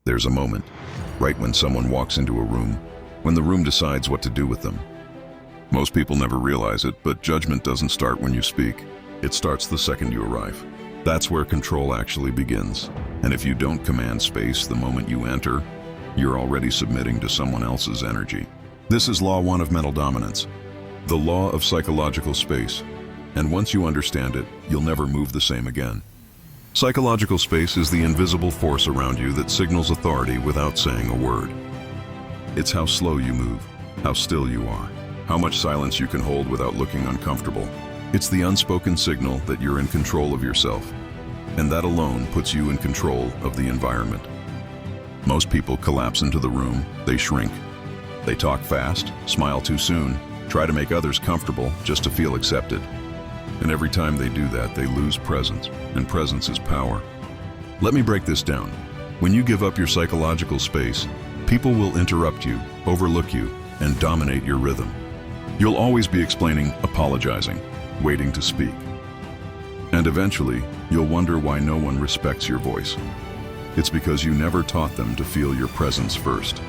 There's a moment, right when someone walks into a room, when the room decides what to do with them. Most people never realize it, but judgment doesn't start when you speak. It starts the second you arrive. That's where control actually begins. And if you don't command space the moment you enter, you're already submitting to someone else's energy. This is Law 1 of mental dominance, the law of psychological space. And once you understand it, you'll never move the same again. Psychological space is the invisible force around you that signals authority without saying a word. It's how slow you move, how still you are, how much silence you can hold without looking uncomfortable. It's the unspoken signal that you're in control of yourself, and that alone puts you in control of the environment. Most people collapse into the room, they shrink. They talk fast, smile too soon, try to make others comfortable just to feel accepted. And every time they do that, they lose presence, and presence is power. Let me break this down. When you give up your psychological space, people will interrupt you, overlook you, and dominate your rhythm. You'll always be explaining, apologizing, waiting to speak. And eventually, you'll wonder why no one respects your voice. It's because you never taught them to feel your presence first.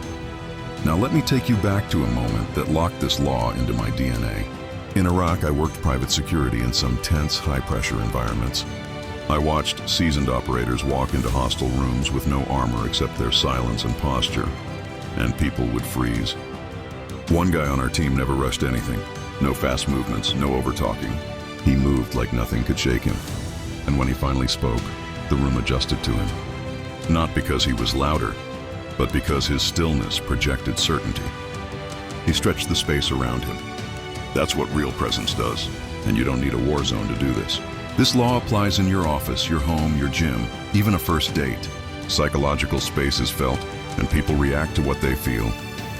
Now let me take you back to a moment that locked this law into my DNA. In Iraq, I worked private security in some tense, high-pressure environments. I watched seasoned operators walk into hostile rooms with no armor except their silence and posture, and people would freeze. One guy on our team never rushed anything. No fast movements, no over-talking. He moved like nothing could shake him. And when he finally spoke, the room adjusted to him. Not because he was louder, but because his stillness projected certainty. He stretched the space around him. That's what real presence does, and you don't need a war zone to do this. This law applies in your office, your home, your gym, even a first date. Psychological space is felt, and people react to what they feel,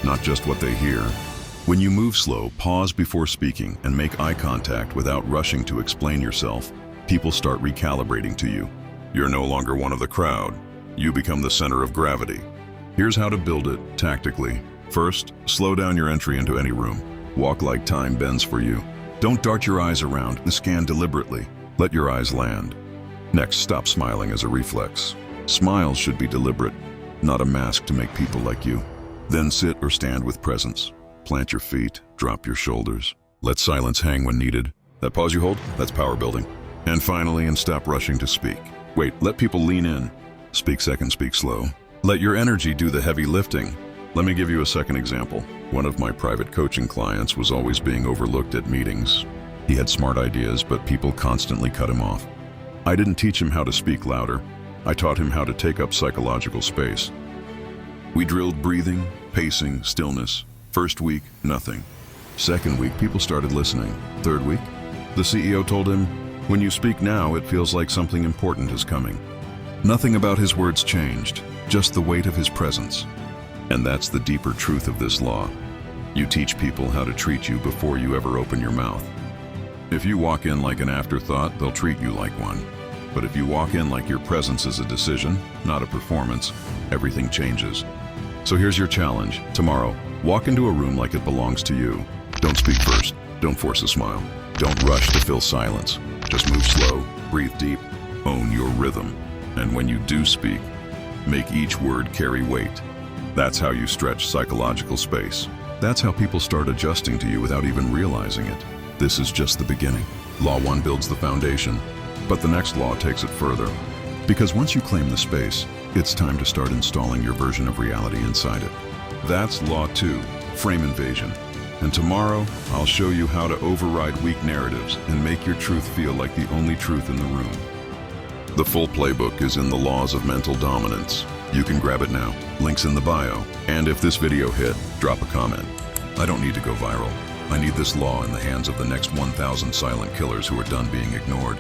not just what they hear. When you move slow, pause before speaking, and make eye contact without rushing to explain yourself, people start recalibrating to you. You're no longer one of the crowd. You become the center of gravity. Here's how to build it tactically. First, slow down your entry into any room. Walk like time bends for you. Don't dart your eyes around and scan deliberately. Let your eyes land. Next, stop smiling as a reflex. Smiles should be deliberate, not a mask to make people like you. Then sit or stand with presence. Plant your feet, drop your shoulders. Let silence hang when needed. That pause you hold, that's power building. And finally, and stop rushing to speak. Wait, let people lean in. Speak second, speak slow. Let your energy do the heavy lifting. Let me give you a second example. One of my private coaching clients was always being overlooked at meetings. He had smart ideas, but people constantly cut him off. I didn't teach him how to speak louder. I taught him how to take up psychological space. We drilled breathing, pacing, stillness. First week, nothing. Second week, people started listening. Third week, the CEO told him, "When you speak now, it feels like something important is coming." Nothing about his words changed, just the weight of his presence. And that's the deeper truth of this law. You teach people how to treat you before you ever open your mouth. If you walk in like an afterthought, they'll treat you like one. But if you walk in like your presence is a decision, not a performance, everything changes. So here's your challenge. Tomorrow, walk into a room like it belongs to you. Don't speak first. Don't force a smile. Don't rush to fill silence. Just move slow, breathe deep, own your rhythm. And when you do speak, make each word carry weight. That's how you stretch psychological space. That's how people start adjusting to you without even realizing it. This is just the beginning. Law 1 builds the foundation, but the next law takes it further. Because once you claim the space, it's time to start installing your version of reality inside it. That's Law 2, frame invasion. And tomorrow, I'll show you how to override weak narratives and make your truth feel like the only truth in the room. The full playbook is in the Laws of Mental Dominance. You can grab it now. Link's in the bio. And if this video hit, drop a comment. I don't need to go viral. I need this law in the hands of the next 1,000 silent killers who are done being ignored.